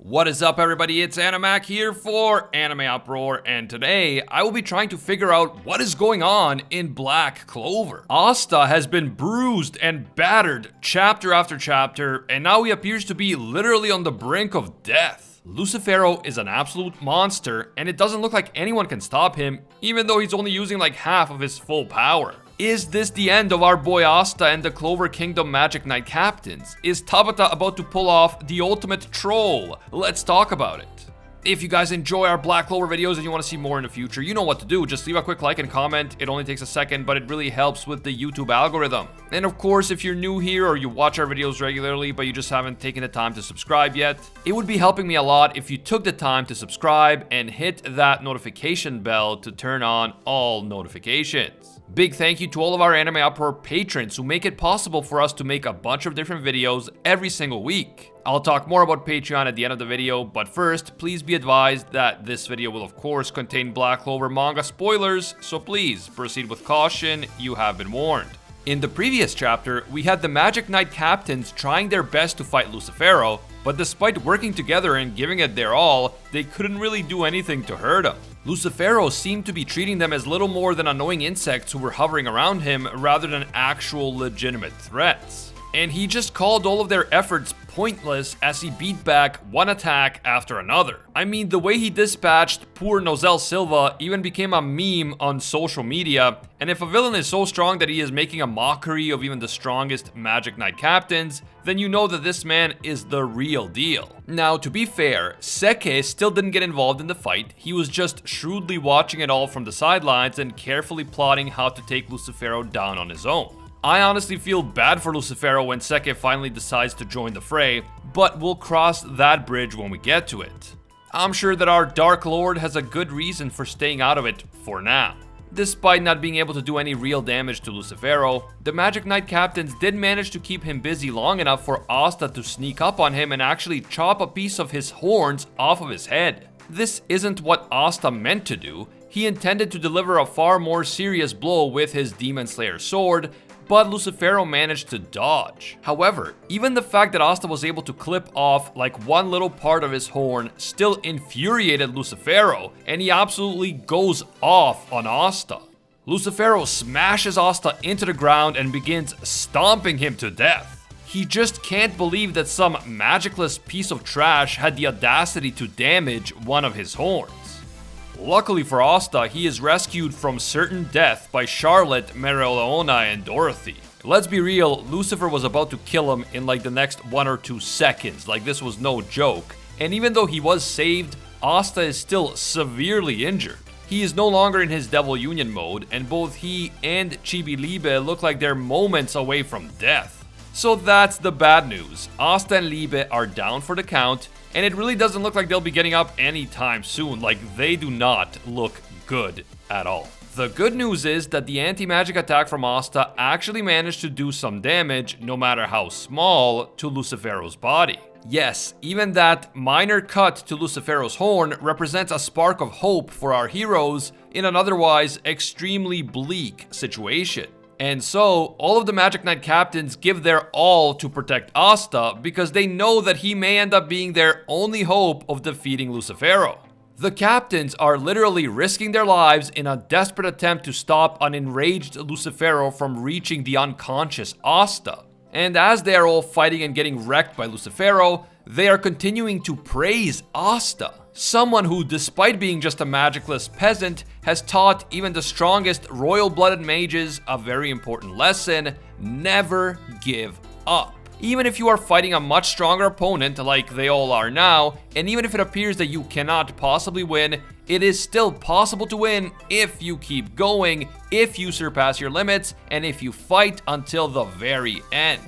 What is up, everybody? It's Animac here for Anime Uproar, and today I will be trying to figure out what is going on in Black Clover. Asta has been bruised and battered chapter after chapter, and now he appears to be literally on the brink of death. Lucifero is an absolute monster, and it doesn't look like anyone can stop him, even though he's only using like half of his full power. Is this the end of our boy Asta and the Clover Kingdom Magic Knight Captains? Is Tabata about to pull off the ultimate troll? Let's talk about it. If you guys enjoy our Black Clover videos and you want to see more in the future, you know what to do. Just leave a quick like and comment. It only takes a second, but it really helps with the YouTube algorithm. And of course, if you're new here or you watch our videos regularly, but you just haven't taken the time to subscribe yet, it would be helping me a lot if you took the time to subscribe and hit that notification bell to turn on all notifications. Big thank you to all of our Anime Uproar patrons who make it possible for us to make a bunch of different videos every single week. I'll talk more about Patreon at the end of the video, but first, please be advised that this video will of course contain Black Clover manga spoilers, so please proceed with caution, you have been warned. In the previous chapter, we had the Magic Knight Captains trying their best to fight Lucifero, but despite working together and giving it their all, they couldn't really do anything to hurt him. Lucifero seemed to be treating them as little more than annoying insects who were hovering around him rather than actual legitimate threats. And he just called all of their efforts pointless as he beat back one attack after another. I mean, the way he dispatched poor Nozel Silva even became a meme on social media, and if a villain is so strong that he is making a mockery of even the strongest Magic Knight captains, then you know that this man is the real deal. Now, to be fair, Seke still didn't get involved in the fight. He was just shrewdly watching it all from the sidelines and carefully plotting how to take Lucifero down on his own. I honestly feel bad for Lucifero when Seke finally decides to join the fray, but we'll cross that bridge when we get to it. I'm sure that our Dark Lord has a good reason for staying out of it for now. Despite not being able to do any real damage to Lucifero, the Magic Knight Captains did manage to keep him busy long enough for Asta to sneak up on him and actually chop a piece of his horns off of his head. This isn't what Asta meant to do. He intended to deliver a far more serious blow with his Demon Slayer sword, but Lucifero managed to dodge. However, even the fact that Asta was able to clip off like one little part of his horn still infuriated Lucifero, and he absolutely goes off on Asta. Lucifero smashes Asta into the ground and begins stomping him to death. He just can't believe that some magicless piece of trash had the audacity to damage one of his horns. Luckily for Asta, he is rescued from certain death by Charlotte, Mereoleona, and Dorothy. Let's be real, Lucifer was about to kill him in like the next 1 or 2 seconds, like this was no joke. And even though he was saved, Asta is still severely injured. He is no longer in his Devil Union mode, and both he and Chibi Liebe look like they're moments away from death. So that's the bad news. Asta and Liebe are down for the count, and it really doesn't look like they'll be getting up anytime soon. Like, they do not look good at all. The good news is that the anti-magic attack from Asta actually managed to do some damage, no matter how small, to Lucifero's body. Yes, even that minor cut to Lucifero's horn represents a spark of hope for our heroes in an otherwise extremely bleak situation. And so, all of the Magic Knight Captains give their all to protect Asta because they know that he may end up being their only hope of defeating Lucifero. The Captains are literally risking their lives in a desperate attempt to stop an enraged Lucifero from reaching the unconscious Asta. And as they are all fighting and getting wrecked by Lucifero, they are continuing to praise Asta. Someone who, despite being just a magicless peasant, has taught even the strongest royal-blooded mages a very important lesson: never give up. Even if you are fighting a much stronger opponent like they all are now, and even if it appears that you cannot possibly win, it is still possible to win if you keep going, if you surpass your limits, and if you fight until the very end.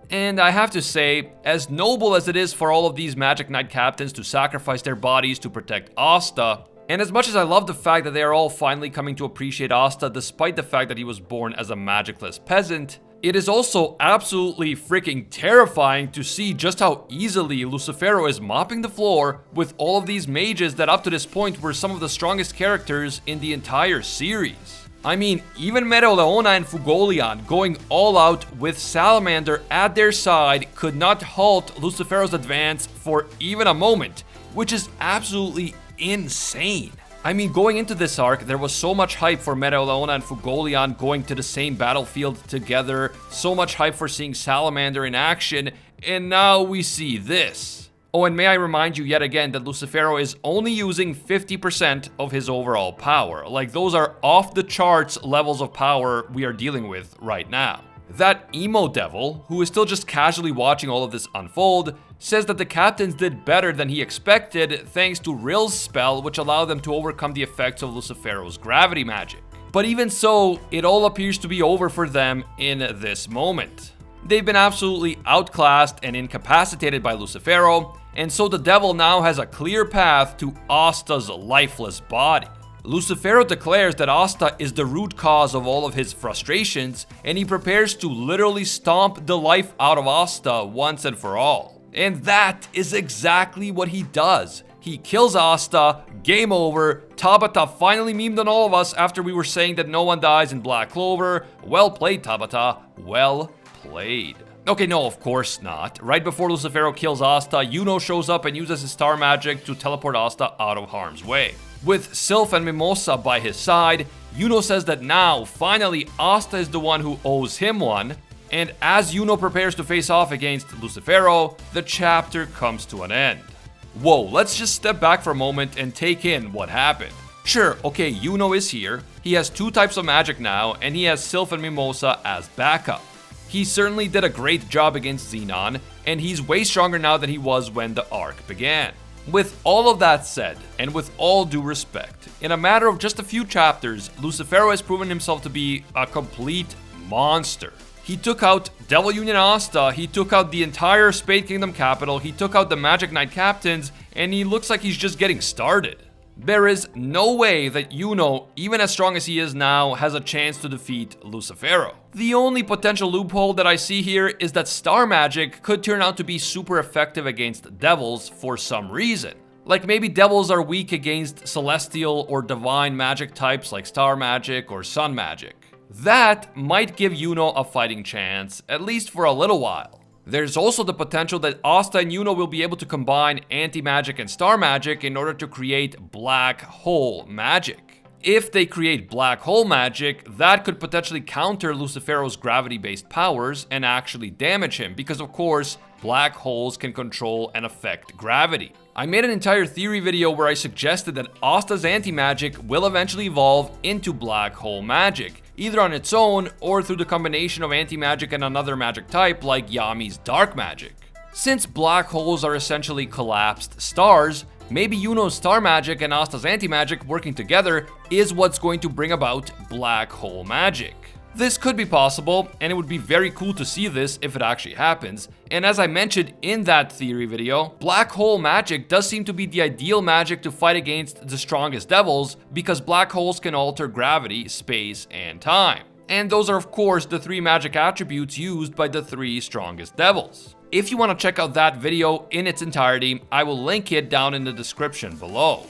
And I have to say, as noble as it is for all of these Magic Knight Captains to sacrifice their bodies to protect Asta, and as much as I love the fact that they are all finally coming to appreciate Asta despite the fact that he was born as a magicless peasant, it is also absolutely freaking terrifying to see just how easily Lucifero is mopping the floor with all of these mages that up to this point were some of the strongest characters in the entire series. I mean, even Mereoleona and Fugolian going all out with Salamander at their side could not halt Lucifero's advance for even a moment, which is absolutely insane. I mean, going into this arc, there was so much hype for Mereoleona and Fugolian going to the same battlefield together, so much hype for seeing Salamander in action, and now we see this. Oh, and may I remind you yet again that Lucifero is only using 50% of his overall power. Like, those are off the charts levels of power we are dealing with right now. That emo devil, who is still just casually watching all of this unfold, says that the captains did better than he expected thanks to Rill's spell, which allowed them to overcome the effects of Lucifero's gravity magic. But even so, it all appears to be over for them in this moment. They've been absolutely outclassed and incapacitated by Lucifero, and so the devil now has a clear path to Asta's lifeless body. Lucifero declares that Asta is the root cause of all of his frustrations, and he prepares to literally stomp the life out of Asta once and for all. And that is exactly what he does. He kills Asta, game over. Tabata finally memed on all of us after we were saying that no one dies in Black Clover. Well played, Tabata. Well played. Okay, no, of course not. Right before Lucifero kills Asta, Yuno shows up and uses his star magic to teleport Asta out of harm's way. With Sylph and Mimosa by his side, Yuno says that now, finally, Asta is the one who owes him one. And as Yuno prepares to face off against Lucifero, the chapter comes to an end. Whoa, let's just step back for a moment and take in what happened. Sure, okay, Yuno is here. He has 2 types of magic now, and he has Sylph and Mimosa as backup. He certainly did a great job against Xenon, and he's way stronger now than he was when the arc began. With all of that said, and with all due respect, in a matter of just a few chapters, Lucifero has proven himself to be a complete monster. He took out Devil Union Asta, he took out the entire Spade Kingdom capital, he took out the Magic Knight captains, and he looks like he's just getting started. There is no way that Yuno, even as strong as he is now, has a chance to defeat Lucifero. The only potential loophole that I see here is that star magic could turn out to be super effective against devils for some reason. Like maybe devils are weak against celestial or divine magic types like star magic or sun magic. That might give Yuno a fighting chance, at least for a little while. There's also the potential that Asta and Yuno will be able to combine anti-magic and star magic in order to create black hole magic. If they create black hole magic, that could potentially counter Lucifero's gravity-based powers and actually damage him, because of course, black holes can control and affect gravity. I made an entire theory video where I suggested that Asta's anti-magic will eventually evolve into black hole magic, either on its own or through the combination of anti-magic and another magic type like Yami's dark magic. Since black holes are essentially collapsed stars, maybe Yuno's star magic and Asta's anti-magic working together is what's going to bring about black hole magic. This could be possible, and it would be very cool to see this if it actually happens. And as I mentioned in that theory video, black hole magic does seem to be the ideal magic to fight against the strongest devils, because black holes can alter gravity, space, and time. And those are of course the 3 magic attributes used by the 3 strongest devils. If you want to check out that video in its entirety, I will link it down in the description below.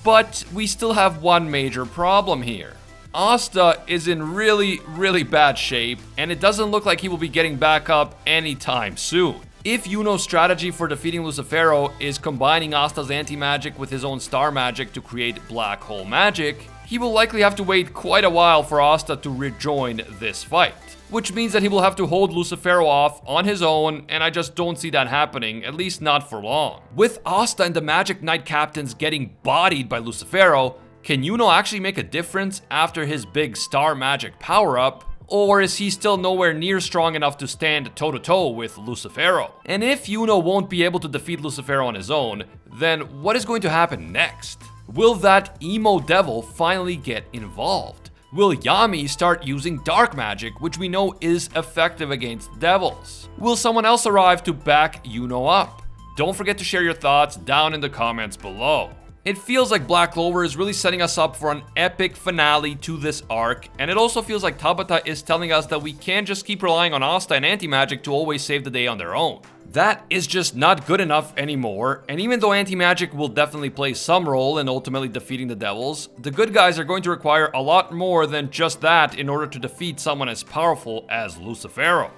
But we still have one major problem here. Asta is in really bad shape, and it doesn't look like he will be getting back up anytime soon. If Yuno's strategy for defeating Lucifero is combining Asta's anti-magic with his own star magic to create black hole magic, he will likely have to wait quite a while for Asta to rejoin this fight. Which means that he will have to hold Lucifero off on his own, and I just don't see that happening, at least not for long. With Asta and the Magic Knight captains getting bodied by Lucifero, can Yuno actually make a difference after his big star magic power-up? Or is he still nowhere near strong enough to stand toe-to-toe with Lucifero? And if Yuno won't be able to defeat Lucifero on his own, then what is going to happen next? Will that emo devil finally get involved? Will Yami start using dark magic, which we know is effective against devils? Will someone else arrive to back Yuno up? Don't forget to share your thoughts down in the comments below. It feels like Black Clover is really setting us up for an epic finale to this arc, and it also feels like Tabata is telling us that we can't just keep relying on Asta and anti-magic to always save the day on their own. That is just not good enough anymore, and even though anti-magic will definitely play some role in ultimately defeating the devils, the good guys are going to require a lot more than just that in order to defeat someone as powerful as Lucifero.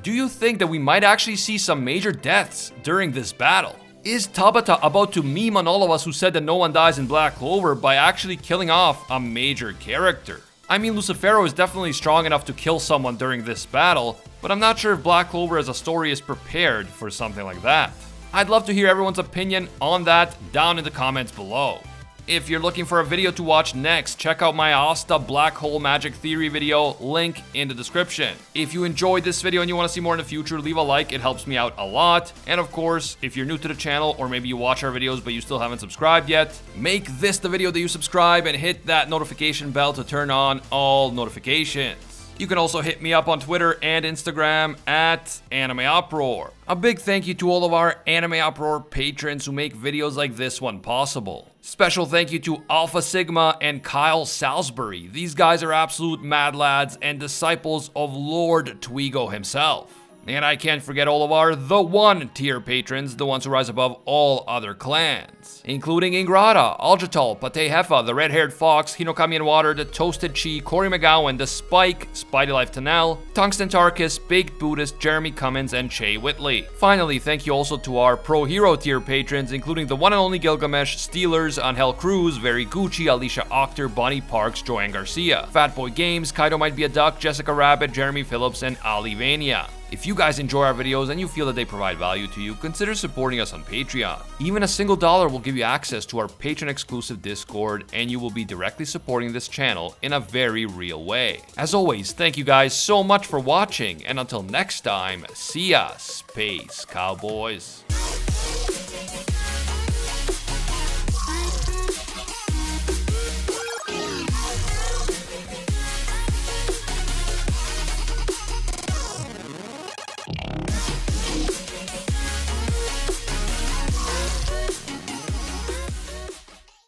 Do you think that we might actually see some major deaths during this battle? Is Tabata about to meme on all of us who said that no one dies in Black Clover by actually killing off a major character? I mean, Lucifero is definitely strong enough to kill someone during this battle, but I'm not sure if Black Clover as a story is prepared for something like that. I'd love to hear everyone's opinion on that down in the comments below. If you're looking for a video to watch next, check out my Asta Black Hole Magic Theory video, link in the description. If you enjoyed this video and you want to see more in the future, leave a like, it helps me out a lot. And of course, if you're new to the channel or maybe you watch our videos but you still haven't subscribed yet, make this the video that you subscribe and hit that notification bell to turn on all notifications. You can also hit me up on Twitter and Instagram at Anime Uproar. A big thank you to all of our Anime Uproar patrons who make videos like this one possible. Special thank you to Alpha Sigma and Kyle Salisbury. These guys are absolute mad lads and disciples of Lord Twigo himself. And I can't forget all of our The One tier patrons, the ones who rise above all other clans, including Ingrata, Aljatal, Pate Hefa, the Red-Haired Fox, Hinokami and Water, the Toasted Chi, Corey McGowan, the Spike, Spidey Life Tanel, Tungsten Tarkus, Baked Buddhist, Jeremy Cummins, and Che Whitley. Finally, thank you also to our Pro Hero tier patrons, including the one and only Gilgamesh, Steelers, Angel Cruz, Very Gucci, Alicia Octor, Bonnie Parks, Joanne Garcia, Fatboy Games, Kaido Might Be a Duck, Jessica Rabbit, Jeremy Phillips, and Ali Vania. If you guys enjoy our videos and you feel that they provide value to you, consider supporting us on Patreon. Even a single dollar will give you access to our patron-exclusive Discord, and you will be directly supporting this channel in a very real way. As always, thank you guys so much for watching, and until next time, see ya, Space Cowboys.